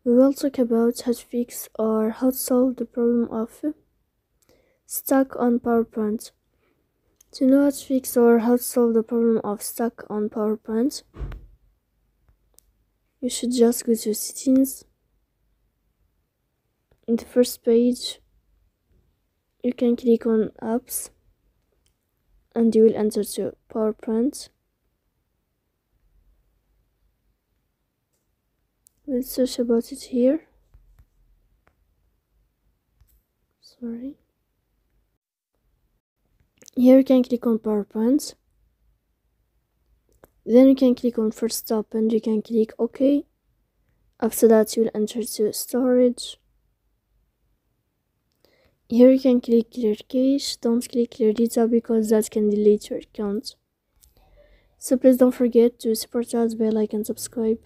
We will talk about how to fix or how to solve the problem of stuck on PowerPoint. To know how to fix or how to solve the problem of stuck on PowerPoint, you should just go to settings. In the first page, you can click on apps and you will enter to PowerPoint. We'll search about it here. Here you can click on PowerPoint. Then you can click on first stop and you can click OK. After that you will enter to storage. Here you can click clear cache. Don't click clear data because that can delete your account. So please don't forget to support us by like and subscribe.